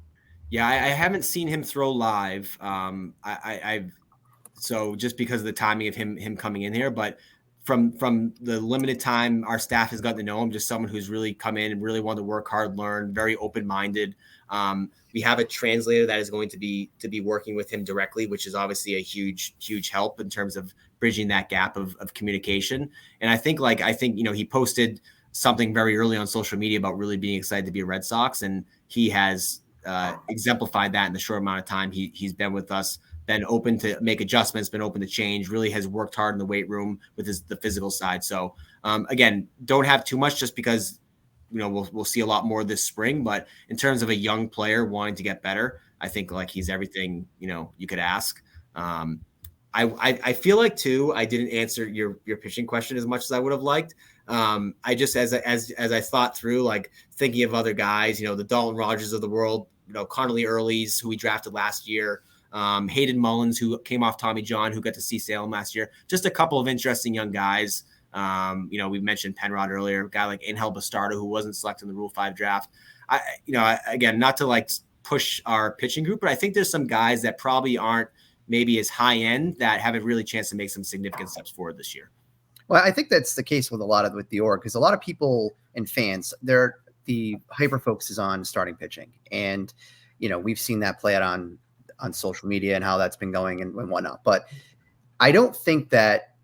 Yeah, I haven't seen him throw live. I've so just because of the timing of him coming in here, but from the limited time our staff has gotten to know him, just someone who's really come in and really wanted to work hard, learn, very open-minded. We have a translator that is going to be working with him directly, which is obviously a huge help in terms of bridging that gap of communication. And I think he posted something very early on social media about really being excited to be a Red Sox, and he has exemplified that in the short amount of time he's been with us. Been open to make adjustments, been open to change, really has worked hard in the weight room with the physical side. So again, don't have too much just because, we'll see a lot more this spring, but in terms of a young player wanting to get better, I think like he's everything, you could ask. I feel like too, I didn't answer your pitching question as much as I would have liked. I just, as I thought through, like thinking of other guys, the Dalton Rogers of the world, Connolly Early's, who we drafted last year, Hayden Mullins, who came off Tommy John, who got to see Salem last year. Just a couple of interesting young guys. We mentioned Penrod earlier, a guy like Angel Bastardo, who wasn't selected in the Rule 5 draft. Again, not to like push our pitching group, but I think there's some guys that probably aren't maybe as high end that have a really chance to make some significant steps forward this year. Well, I think that's the case with with the org, because a lot of people and fans, the hyper focus is on starting pitching. And, we've seen that play out on social media and how that's been going and whatnot. But I don't think that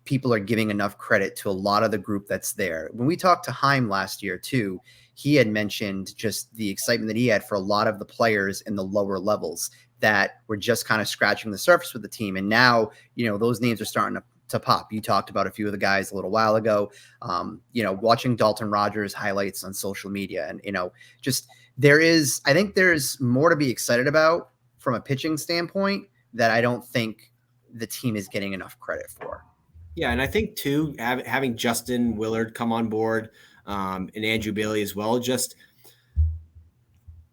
people are giving enough credit to a lot of the group that's there. When we talked to Heim last year too, he had mentioned just the excitement that he had for a lot of the players in the lower levels that were just kind of scratching the surface with the team. And now, those names are starting to pop. You talked about a few of the guys a little while ago, watching Dalton Rogers highlights on social media. And, I think there's more to be excited about from a pitching standpoint that I don't think the team is getting enough credit for. Yeah, and I think too, having Justin Willard come on board and Andrew Bailey as well,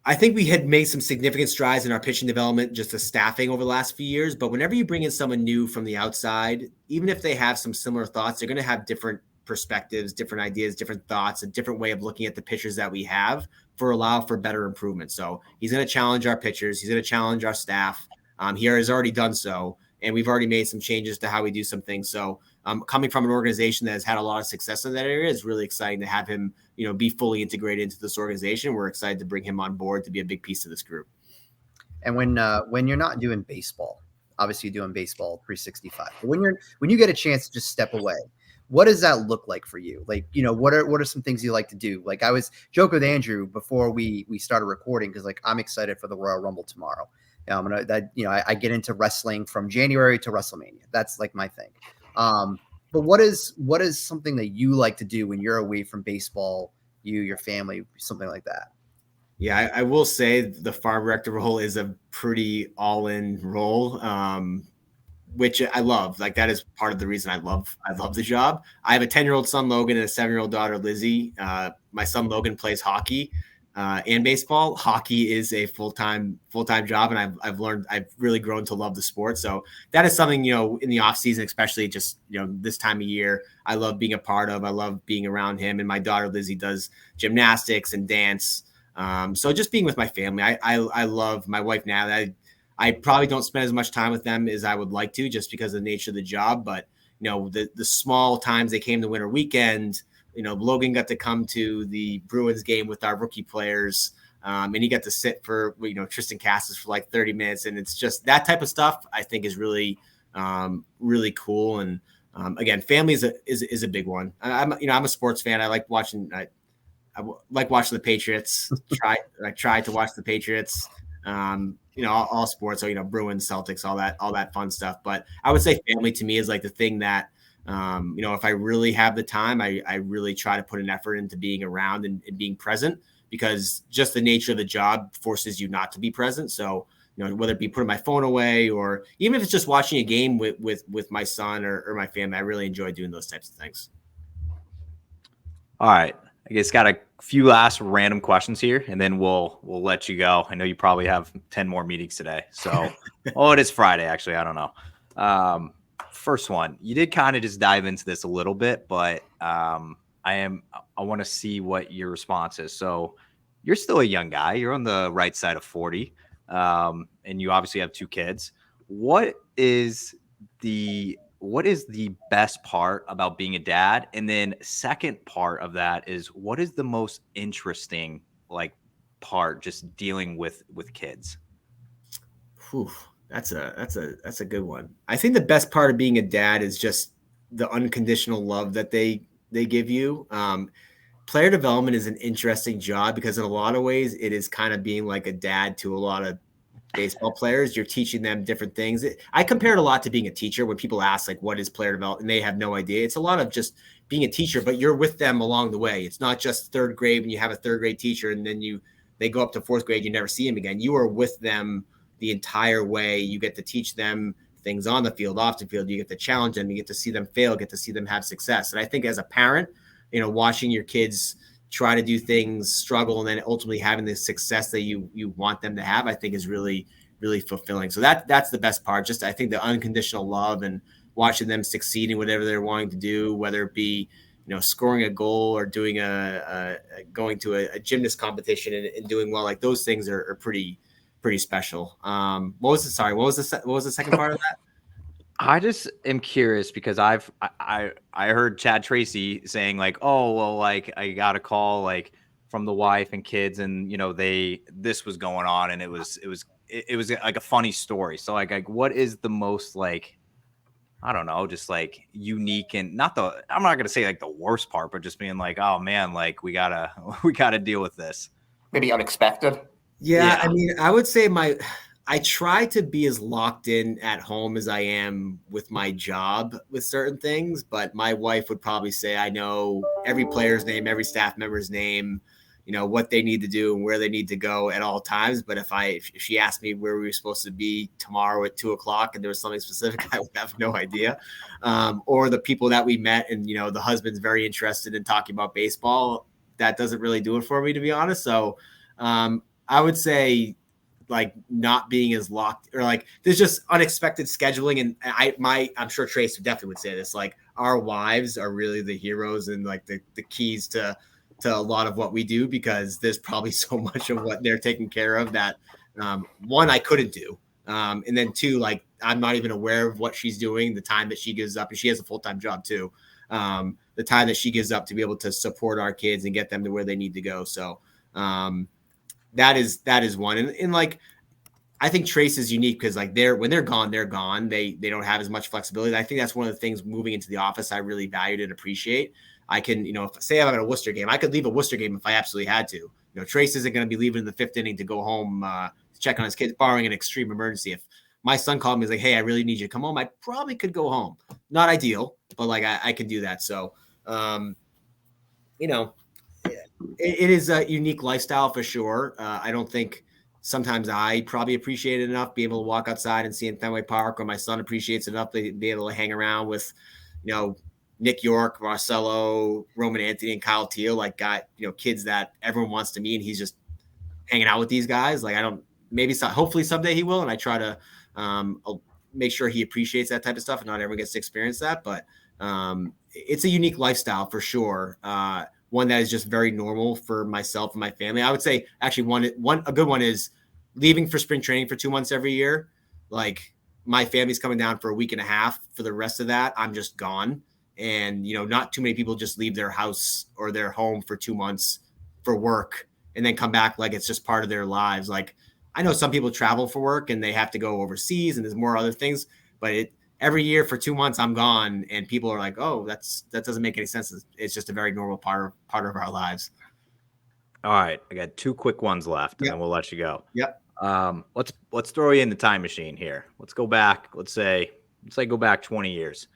I think we had made some significant strides in our pitching development, just the staffing over the last few years. But whenever you bring in someone new from the outside, even if they have some similar thoughts, they're going to have different perspectives, different ideas, different thoughts, a different way of looking at the pitchers that we have allow for better improvement. So he's going to challenge our pitchers. He's going to challenge our staff. He has already done so, and we've already made some changes to how we do some things. So coming from an organization that has had a lot of success in that area, is really exciting to have him, be fully integrated into this organization. We're excited to bring him on board to be a big piece of this group. And when you're not doing baseball, obviously you're doing baseball 365. But when you get a chance to just step away, what does that look like for you? Like, what are some things you like to do? Like I was joking with Andrew before we started recording, because like I'm excited for the Royal Rumble tomorrow. I get into wrestling from January to WrestleMania. That's like my thing. But what is something that you like to do when you're away from baseball, your family, something like that? Yeah, I will say the farm director role is a pretty all-in role, which I love. Like that is part of the reason I love the job. I have a 10-year-old son, Logan, and a 7-year-old daughter, Lizzie. My son, Logan, plays hockey and baseball. Hockey is a full-time job. And I've really grown to love the sport. So that is something, in the off season, especially just, this time of year, I love being a part of. I love being around him. And my daughter, Lizzie, does gymnastics and dance. So just being with my family, I love my wife now. I probably don't spend as much time with them as I would like to, just because of the nature of the job. But, the small times they came to winter weekend, Logan got to come to the Bruins game with our rookie players. And he got to sit for, Tristan Cassis for like 30 minutes. And it's just that type of stuff I think is really, really cool. And again, family is a big one. I'm a sports fan. I like watching, I like watching the Patriots. I try to watch the Patriots. All sports. So, Bruins, Celtics, all that fun stuff. But I would say family to me is like the thing that, if I really have the time, I really try to put an effort into being around and being present, because just the nature of the job forces you not to be present. So, whether it be putting my phone away or even if it's just watching a game with my son or my family, I really enjoy doing those types of things. All right. I guess got a few last random questions here, and then we'll let you go. I know you probably have 10 more meetings today. So, it is Friday, actually. I don't know. First one, you did kind of just dive into this a little bit, but I want to see what your response is. So you're still a young guy. You're on the right side of 40. And you obviously have 2 kids. What is the best part about being a dad? And then second part of that is, what is the most interesting like part just dealing with kids? Whew, that's a good one. I think the best part of being a dad is just the unconditional love that they give you. Player development is an interesting job because in a lot of ways it is kind of being like a dad to a lot of baseball players. You're teaching them different things. I compare it a lot to being a teacher. When people ask like, what is player development? And they have no idea. It's a lot of just being a teacher, but you're with them along the way. It's not just third grade when you have a third grade teacher and then they go up to fourth grade, you never see them again. You are with them the entire way. You get to teach them things on the field, off the field. You get to challenge them. You get to see them fail, get to see them have success. And I think as a parent, watching your kids try to do things, struggle, and then ultimately having the success that you want them to have, I think is really, really fulfilling. So that's the best part. Just, I think the unconditional love and watching them succeed in whatever they're wanting to do, whether it be, scoring a goal or doing going to a gymnast competition and doing well, like those things are pretty special. What was the second part of that? I just am curious because I heard Chad Tracy saying like, oh well, like I got a call like from the wife and kids, and this was going on, and it was like a funny story. So like what is the most like, I don't know, just like unique and I'm not gonna say like the worst part, but just being like, oh man, like we gotta deal with this. Maybe unexpected. Yeah, I mean, I would say I try to be as locked in at home as I am with my job with certain things, but my wife would probably say I know every player's name, every staff member's name, what they need to do and where they need to go at all times. But if she asked me where we were supposed to be tomorrow at 2:00 and there was something specific, I would have no idea. Or the people that we met and, the husband's very interested in talking about baseball. That doesn't really do it for me, to be honest. So I would say like not being as locked, or like there's just unexpected scheduling. And I'm sure Trace definitely would say this, like our wives are really the heroes and like the keys to a lot of what we do, because there's probably so much of what they're taking care of that one, I couldn't do. And then 2, like I'm not even aware of what she's doing, the time that she gives up, and she has a full-time job too. The time that she gives up to be able to support our kids and get them to where they need to go. So that is one. And like, I think Trace is unique because like when they're gone, they're gone. They don't have as much flexibility. I think that's one of the things moving into the office I really valued and appreciate. I can, if say I'm at a Worcester game, I could leave a Worcester game if I absolutely had to. Trace isn't going to be leaving in the 5th inning to go home to check on his kids, barring an extreme emergency. If my son called me and was like, hey, I really need you to come home, I probably could go home. Not ideal, but like I can do that. So, it is a unique lifestyle for sure. I don't think sometimes I probably appreciate it enough, be able to walk outside and see in Fenway Park, or my son appreciates it enough to be able to hang around with, Nick York, Marcelo, Roman Anthony, and Kyle Teal, like got, kids that everyone wants to meet. And he's just hanging out with these guys. Like hopefully someday he will. And I try to I'll make sure he appreciates that type of stuff, and not everyone gets to experience that. But it's a unique lifestyle for sure. One that is just very normal for myself and my family. I would say actually a good one is leaving for spring training for 2 months every year. Like my family's coming down for a week and a half. For the rest of that, I'm just gone. And, not too many people just leave their house or their home for 2 months for work and then come back like it's just part of their lives. Like I know some people travel for work and they have to go overseas and there's more other things, but every year for 2 months I'm gone, and people are like, oh, that doesn't make any sense. It's just a very normal part of our lives. All right. I got 2 quick ones left, and then we'll let you go. Yep. Let's throw you in the time machine here. Let's go back. Let's say go back 20 years.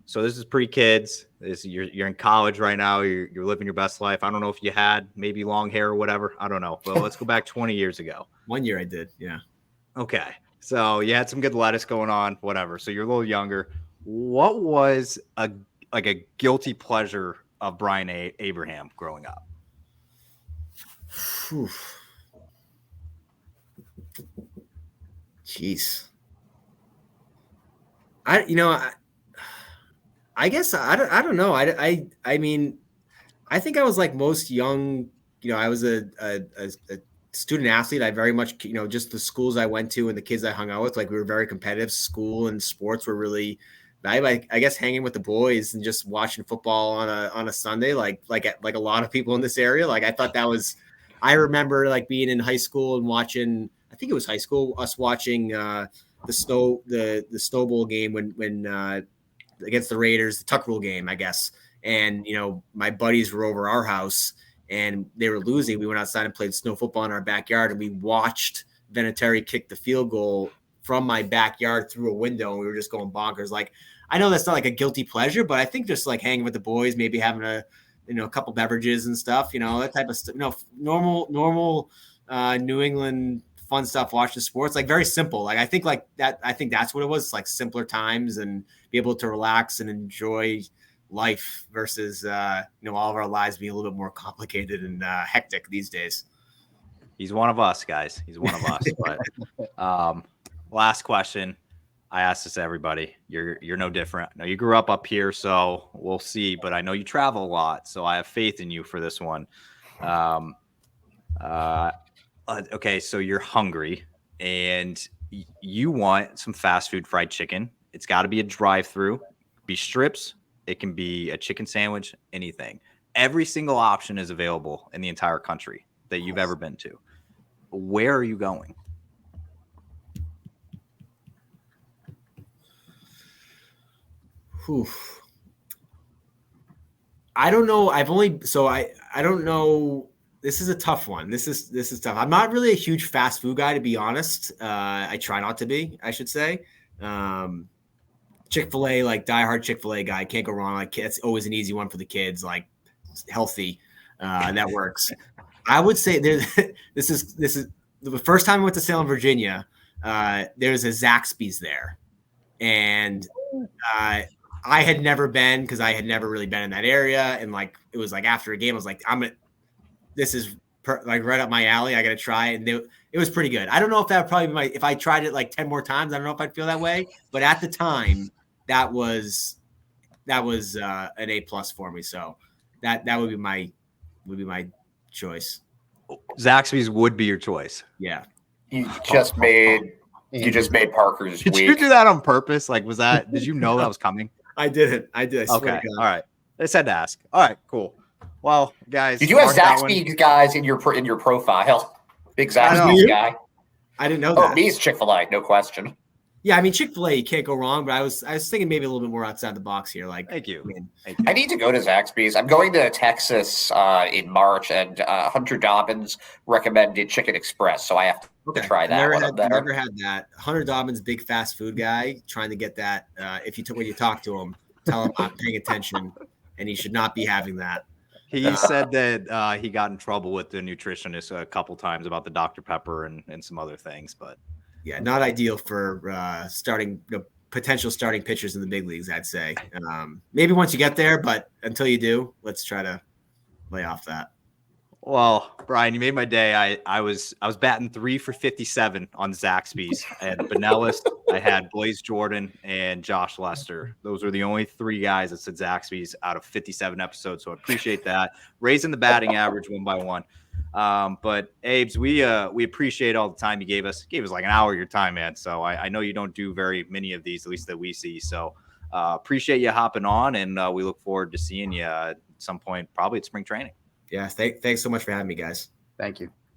So this is pre-kids. You're in college right now. You're living your best life. I don't know if you had maybe long hair or whatever. I don't know. But let's go back 20 years ago. 1 year I did. Yeah. Okay. So you had some good lettuce going on, whatever. So you're a little younger. What was a guilty pleasure of Brian Abraham growing up? Whew. Jeez. I guess I don't know. I mean, I think I was like most young. I was a student athlete. I very much, just the schools I went to and the kids I hung out with, like we were very competitive. School and sports were really valuable. I guess hanging with the boys and just watching football on a Sunday, like a lot of people in this area. Like I thought that was. I remember like being in high school and watching. I think it was high school. Us watching the Snow Bowl game when against the Raiders, the Tuck Rule game, I guess. And, my buddies were over our house and they were losing. We went outside and played snow football in our backyard, and we watched Vinatieri kick the field goal from my backyard through a window, and we were just going bonkers. Like, I know that's not like a guilty pleasure, but I think just like hanging with the boys, maybe having a couple beverages and stuff, that type of stuff, normal New England fun stuff, watching sports, like very simple. Like I think that's what it was. It's like simpler times and be able to relax and enjoy life versus all of our lives being a little bit more complicated and hectic these days. He's one of us, guys. He's one of us. But last question. I asked this to everybody. You're no different. Now you grew up here, so we'll see. But I know you travel a lot, so I have faith in you for this one. Okay, so you're hungry and you want some fast food fried chicken. It's got to be a drive-through, be strips. It can be a chicken sandwich, anything. Every single option is available in the entire country that you've ever been to. Where are you going? I don't know. I don't know. This is a tough one. This is tough. I'm not really a huge fast food guy, to be honest. I try not to be, I should say. Chick-fil-A, like diehard Chick-fil-A guy, can't go wrong. Like it's always an easy one for the kids, like healthy. That works. I would say this is the first time I went to Salem, Virginia. There's a Zaxby's there, and I had never been because I had never really been in that area. And like, it was like after a game, I was like, this is like right up my alley. I got to try it. And it was pretty good. I don't know if that would probably be if I tried it like 10 more times, I don't know if I'd feel that way, but at the time that was an A+ for me. So that would be my choice. Zaxby's would be your choice. Yeah. You just made Parker's Did week. you do that on purpose? Like, did you know that was coming? I didn't. I did. I swear okay. to God. All right. I said to ask. All right, cool. Well, guys, Did you have Zaxby's guys in your profile? Big Zaxby's guy. I didn't know that. Oh, me's Chick-fil-A, no question. Yeah, I mean Chick-fil-A, you can't go wrong. But I was thinking maybe a little bit more outside the box here. Like, thank you. I need to go to Zaxby's. I'm going to Texas in March, and Hunter Dobbins recommended Chicken Express, so I have to try that. Never had that. Hunter Dobbins, big fast food guy, trying to get that. When you talk to him, tell him I'm paying attention, and he should not be having that. He said that he got in trouble with the nutritionist a couple times about the Dr. Pepper and some other things, but yeah, not ideal for potential starting pitchers in the big leagues, I'd say. Maybe once you get there, but until you do, let's try to lay off that. Well, Brian, you made my day. I was batting 3 for 57 on Zaxby's and Benellis. I had Blaze Jordan and Josh Lester. Those were the only 3 guys that said Zaxby's out of 57 episodes. So I appreciate that. Raising the batting average one by one. But Abes, we appreciate all the time you gave us. You gave us like an hour of your time, man. So I know you don't do very many of these, at least that we see. So appreciate you hopping on, and we look forward to seeing you at some point, probably at spring training. Yeah, thanks so much for having me, guys. Thank you.